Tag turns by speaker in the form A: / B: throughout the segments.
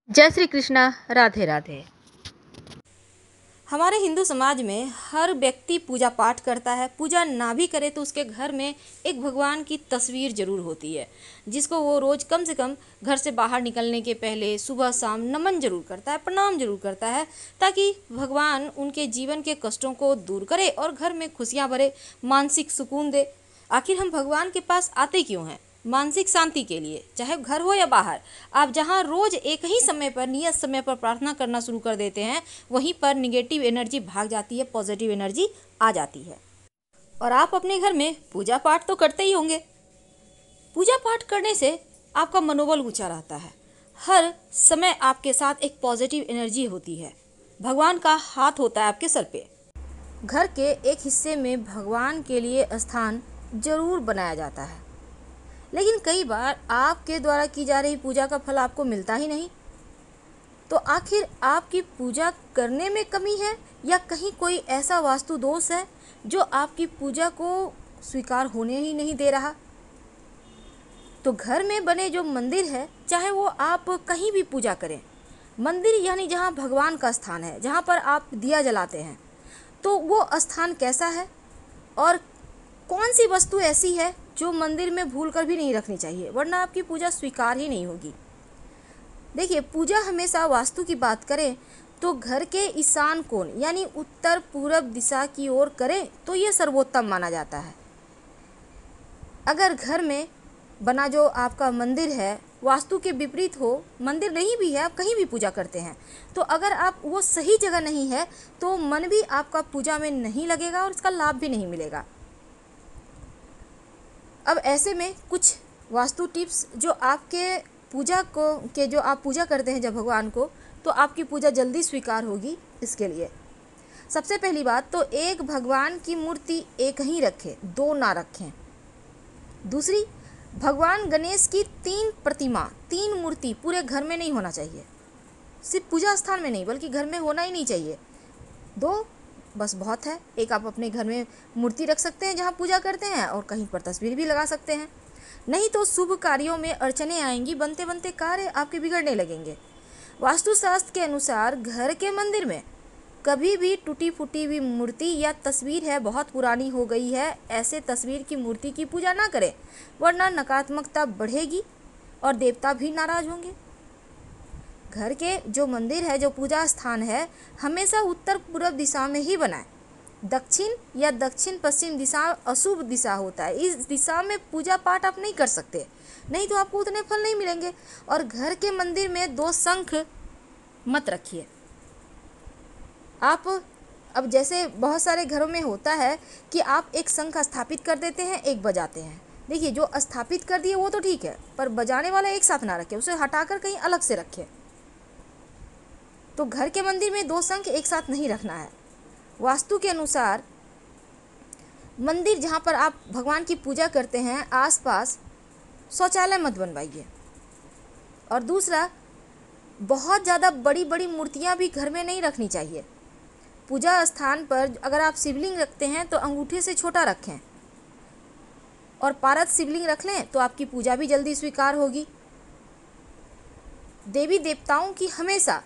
A: जय श्री कृष्णा। राधे राधे।
B: हमारे हिंदू समाज में हर व्यक्ति पूजा पाठ करता है। पूजा ना भी करे तो उसके घर में एक भगवान की तस्वीर जरूर होती है, जिसको वो रोज़ कम से कम घर से बाहर निकलने के पहले सुबह शाम नमन जरूर करता है, प्रणाम जरूर करता है, ताकि भगवान उनके जीवन के कष्टों को दूर करे और घर में खुशियाँ भरे, मानसिक सुकून दे। आखिर हम भगवान के पास आते क्यों हैं? मानसिक शांति के लिए। चाहे घर हो या बाहर, आप जहां रोज एक ही समय पर नियत समय पर प्रार्थना करना शुरू कर देते हैं, वहीं पर निगेटिव एनर्जी भाग जाती है, पॉजिटिव एनर्जी आ जाती है। और आप अपने घर में पूजा पाठ तो करते ही होंगे। पूजा पाठ करने से आपका मनोबल ऊंचा रहता है। हर समय आपके साथ एक पॉजिटिव एनर्जी होती है। भगवान का हाथ होता है आपके सर पे। घर के एक हिस्से में भगवान के लिए स्थान जरूर बनाया जाता है, लेकिन कई बार आपके द्वारा की जा रही पूजा का फल आपको मिलता ही नहीं। तो आखिर आपकी पूजा करने में कमी है, या कहीं कोई ऐसा वास्तु दोष है जो आपकी पूजा को स्वीकार होने ही नहीं दे रहा? तो घर में बने जो मंदिर है, चाहे वो आप कहीं भी पूजा करें, मंदिर यानी जहाँ भगवान का स्थान है, जहाँ पर आप दिया जलाते हैं, तो वो स्थान कैसा है और कौन सी वस्तु ऐसी है जो मंदिर में भूल कर भी नहीं रखनी चाहिए, वरना आपकी पूजा स्वीकार ही नहीं होगी। देखिए, पूजा हमेशा वास्तु की बात करें तो घर के ईशान कोण यानी उत्तर पूरब दिशा की ओर करें तो यह सर्वोत्तम माना जाता है। अगर घर में बना जो आपका मंदिर है वास्तु के विपरीत हो, मंदिर नहीं भी है, आप कहीं भी पूजा करते हैं, तो अगर आप वो सही जगह नहीं है तो मन भी आपका पूजा में नहीं लगेगा और इसका लाभ भी नहीं मिलेगा। अब ऐसे में कुछ वास्तु टिप्स जो आपके पूजा को के जो आप पूजा करते हैं जब भगवान को, तो आपकी पूजा जल्दी स्वीकार होगी। इसके लिए सबसे पहली बात तो एक भगवान की मूर्ति एक ही रखें, दो ना रखें। दूसरी, भगवान गणेश की 3 प्रतिमा, 3 मूर्ति पूरे घर में नहीं होना चाहिए। सिर्फ पूजा स्थान में नहीं बल्कि घर में होना ही नहीं चाहिए। 2 बस बहुत है। एक आप अपने घर में मूर्ति रख सकते हैं जहाँ पूजा करते हैं, और कहीं पर तस्वीर भी लगा सकते हैं। नहीं तो शुभ कार्यों में अड़चने आएंगी, बनते बनते कार्य आपके बिगड़ने लगेंगे। वास्तुशास्त्र के अनुसार घर के मंदिर में कभी भी टूटी फूटी हुई मूर्ति या तस्वीर है बहुत पुरानी हो गई है, ऐसे तस्वीर की मूर्ति की पूजा ना करें, वरना नकारात्मकता बढ़ेगी और देवता भी नाराज होंगे। घर के जो मंदिर है, जो पूजा स्थान है, हमेशा उत्तर पूर्व दिशा में ही बनाएं। दक्षिण या दक्षिण पश्चिम दिशा अशुभ दिशा होता है, इस दिशा में पूजा पाठ आप नहीं कर सकते, नहीं तो आपको उतने फल नहीं मिलेंगे। और घर के मंदिर में 2 शंख मत रखिए। आप अब जैसे बहुत सारे घरों में होता है कि आप एक शंख स्थापित कर देते हैं, एक बजाते हैं। देखिए, जो स्थापित कर दिए वो तो ठीक है, पर बजाने वाला एक साथ ना रखें, उसे हटाकर कहीं अलग से रखें। तो घर के मंदिर में 2 शंख एक साथ नहीं रखना है। वास्तु के अनुसार मंदिर जहाँ पर आप भगवान की पूजा करते हैं आसपास शौचालय मत बनवाइए। और दूसरा, बहुत ज़्यादा बड़ी बड़ी मूर्तियाँ भी घर में नहीं रखनी चाहिए। पूजा स्थान पर अगर आप शिवलिंग रखते हैं तो अंगूठे से छोटा रखें, और पारद शिवलिंग रख लें तो आपकी पूजा भी जल्दी स्वीकार होगी। देवी देवताओं की हमेशा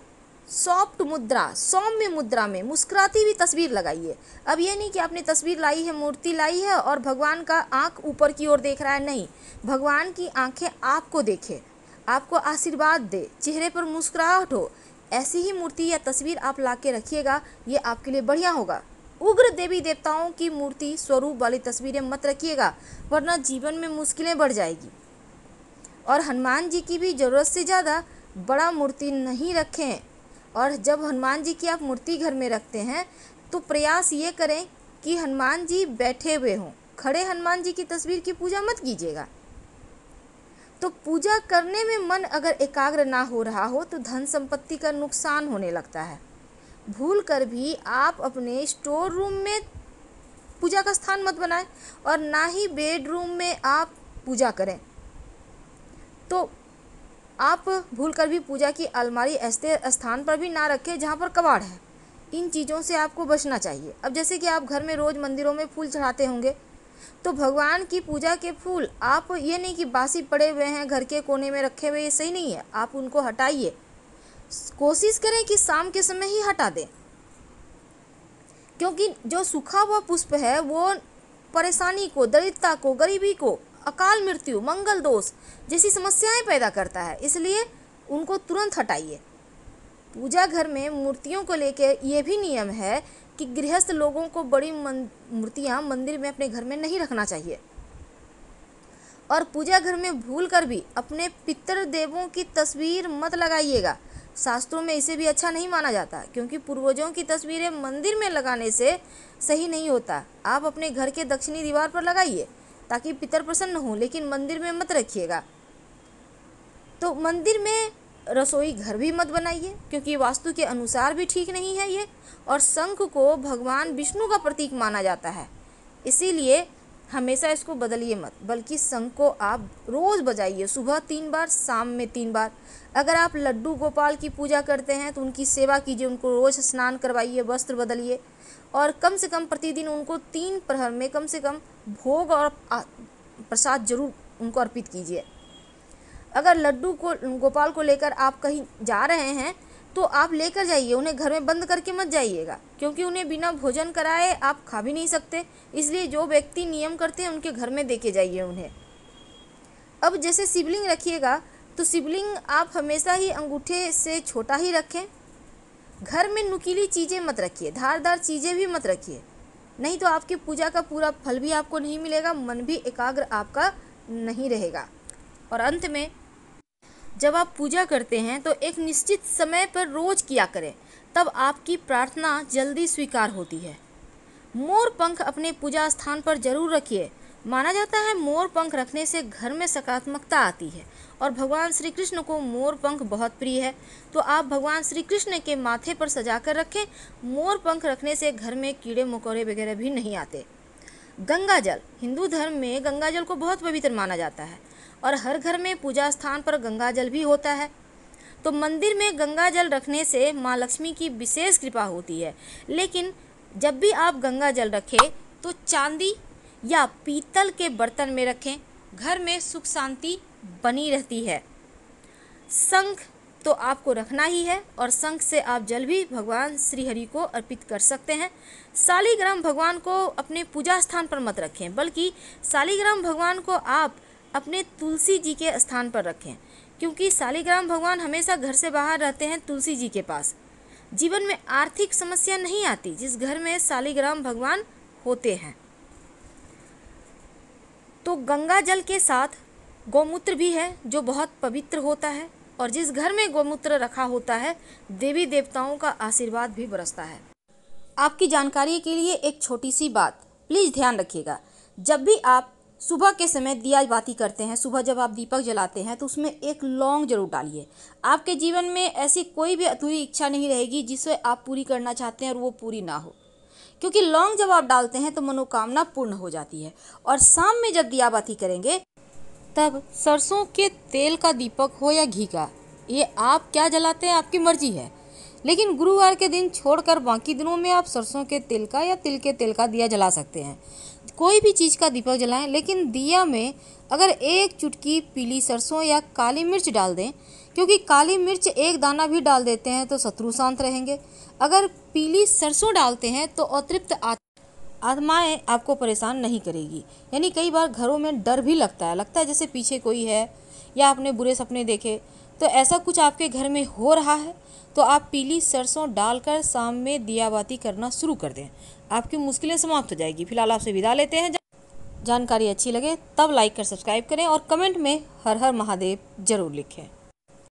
B: सॉफ्ट मुद्रा, सौम्य मुद्रा में मुस्कुराती हुई तस्वीर लगाइए। अब ये नहीं कि आपने तस्वीर लाई है, मूर्ति लाई है और भगवान का आंख ऊपर की ओर देख रहा है, नहीं। भगवान की आंखें आपको देखे, आपको आशीर्वाद दे, चेहरे पर मुस्कुराहट हो, ऐसी ही मूर्ति या तस्वीर आप ला के रखिएगा, ये आपके लिए बढ़िया होगा। उग्र देवी देवताओं की मूर्ति स्वरूप वाली तस्वीरें मत रखिएगा, वरना जीवन में मुश्किलें बढ़ जाएगी। और हनुमान जी की भी ज़रूरत से ज़्यादा बड़ा मूर्ति नहीं रखें। और जब हनुमान जी की आप मूर्ति घर में रखते हैं तो प्रयास ये करें कि हनुमान जी बैठे हुए हों। खड़े हनुमान जी की तस्वीर की पूजा मत कीजिएगा। तो पूजा करने में मन अगर एकाग्र ना हो रहा हो तो धन संपत्ति का नुकसान होने लगता है। भूल कर भी आप अपने स्टोर रूम में पूजा का स्थान मत बनाएं, और ना ही बेडरूम में आप पूजा करें। तो आप भूल कर भी पूजा की अलमारी ऐसे स्थान पर भी ना रखें जहाँ पर कबाड़ है। इन चीज़ों से आपको बचना चाहिए। अब जैसे कि आप घर में रोज़ मंदिरों में फूल चढ़ाते होंगे, तो भगवान की पूजा के फूल आप ये नहीं कि बासी पड़े हुए हैं घर के कोने में रखे हुए, ये सही नहीं है। आप उनको हटाइए, कोशिश करें कि शाम के समय ही हटा दें, क्योंकि जो सूखा हुआ पुष्प है वो परेशानी को, दरिद्रता को, गरीबी को, अकाल मृत्यु, मंगल दोष जैसी समस्याएं पैदा करता है, इसलिए उनको तुरंत हटाइए। पूजा घर में मूर्तियों को लेकर ये भी नियम है कि गृहस्थ लोगों को बड़ी मूर्तियां मंदिर में अपने घर में नहीं रखना चाहिए। और पूजा घर में भूल कर भी अपने पितृ देवों की तस्वीर मत लगाइएगा। शास्त्रों में इसे भी अच्छा नहीं माना जाता, क्योंकि पूर्वजों की तस्वीरें मंदिर में लगाने से सही नहीं होता। आप अपने घर के दक्षिणी दीवार पर लगाइए ताकि पितर प्रसन्न हो, लेकिन मंदिर में मत रखिएगा। तो मंदिर में रसोई घर भी मत बनाइए, क्योंकि वास्तु के अनुसार भी ठीक नहीं है ये। और शंख को भगवान विष्णु का प्रतीक माना जाता है, इसीलिए हमेशा इसको बदलिए मत, बल्कि शंख को आप रोज़ बजाइए, सुबह 3 बार, शाम में 3 बार। अगर आप लड्डू गोपाल की पूजा करते हैं तो उनकी सेवा कीजिए, उनको रोज़ स्नान करवाइए, वस्त्र बदलिए और कम से कम प्रतिदिन उनको 3 प्रहर में कम से कम भोग और प्रसाद जरूर उनको अर्पित कीजिए। अगर लड्डू को गोपाल को लेकर आप कहीं जा रहे हैं तो आप लेकर जाइए, उन्हें घर में बंद करके मत जाइएगा, क्योंकि उन्हें बिना भोजन कराए आप खा भी नहीं सकते। इसलिए जो व्यक्ति नियम करते हैं उनके घर में देके जाइए उन्हें। अब जैसे शिवलिंग रखिएगा तो शिवलिंग आप हमेशा ही अंगूठे से छोटा ही रखें। घर में नुकीली चीज़ें मत रखिए, धारदार चीज़ें भी मत रखिए, नहीं तो आपकी पूजा का पूरा फल भी आपको नहीं मिलेगा, मन भी एकाग्र आपका नहीं रहेगा। और अंत में जब आप पूजा करते हैं तो एक निश्चित समय पर रोज किया करें, तब आपकी प्रार्थना जल्दी स्वीकार होती है। मोर पंख अपने पूजा स्थान पर जरूर रखिए। माना जाता है मोर पंख रखने से घर में सकारात्मकता आती है और भगवान श्री कृष्ण को मोर पंख बहुत प्रिय है, तो आप भगवान श्री कृष्ण के माथे पर सजा कर रखें। मोर पंख रखने से घर में कीड़े मकोड़े वगैरह भी नहीं आते। गंगा जल, हिंदू धर्म में गंगा जल को बहुत पवित्र माना जाता है और हर घर में पूजा स्थान पर गंगा जल भी होता है। तो मंदिर में गंगा जल रखने से माँ लक्ष्मी की विशेष कृपा होती है। लेकिन जब भी आप गंगा जल रखें तो चांदी या पीतल के बर्तन में रखें, घर में सुख शांति बनी रहती है। शंख तो आपको रखना ही है और शंख से आप जल भी भगवान श्री हरि को अर्पित कर सकते हैं। शालिग्राम भगवान को अपने पूजा स्थान पर मत रखें, बल्कि शालिग्राम भगवान को आप अपने तुलसी जी के स्थान पर रखें, क्योंकि शालिग्राम भगवान हमेशा घर से बाहर रहते हैं तुलसी जी के पास। जीवन में आर्थिक समस्या नहीं आती जिस घर में शालिग्राम भगवान होते हैं। तो गंगा जल के साथ गौमूत्र भी है जो बहुत पवित्र होता है, और जिस घर में गौमूत्र रखा होता है देवी देवताओं का आशीर्वाद भी बरसता है। आपकी जानकारी के लिए एक छोटी सी बात प्लीज़ ध्यान रखिएगा। जब भी आप सुबह के समय दिया बाती करते हैं, सुबह जब आप दीपक जलाते हैं तो उसमें एक लौंग जरूर डालिए। आपके जीवन में ऐसी कोई भी अधूरी इच्छा नहीं रहेगी जिसे आप पूरी करना चाहते हैं और वो पूरी ना हो, क्योंकि लौंग जब आप डालते हैं तो मनोकामना पूर्ण हो जाती है। और शाम में जब दिया बाती करेंगे तब सरसों के तेल का दीपक हो या घी का, ये आप क्या जलाते हैं आपकी मर्जी है, लेकिन गुरुवार के दिन छोड़कर बाकी दिनों में आप सरसों के तेल का या तिल के तेल का दिया जला सकते हैं। कोई भी चीज़ का दीपक जलाएं, लेकिन दिया में अगर एक चुटकी पीली सरसों या काली मिर्च डाल दें, क्योंकि काली मिर्च एक दाना भी डाल देते हैं तो शत्रु शांत रहेंगे। अगर पीली सरसों डालते हैं तो अतृप्त आत्माएं आपको परेशान नहीं करेगी। यानी कई बार घरों में डर भी लगता है जैसे पीछे कोई है या आपने बुरे सपने देखे, तो ऐसा कुछ आपके घर में हो रहा है तो आप पीली सरसों डालकर शाम में दिया बाती करना शुरू कर दें, आपकी मुश्किलें समाप्त हो जाएगी। फिलहाल आपसे विदा लेते हैं। जानकारी अच्छी लगे तब लाइक कर सब्सक्राइब करें और कमेंट में हर हर महादेव जरूर लिखें।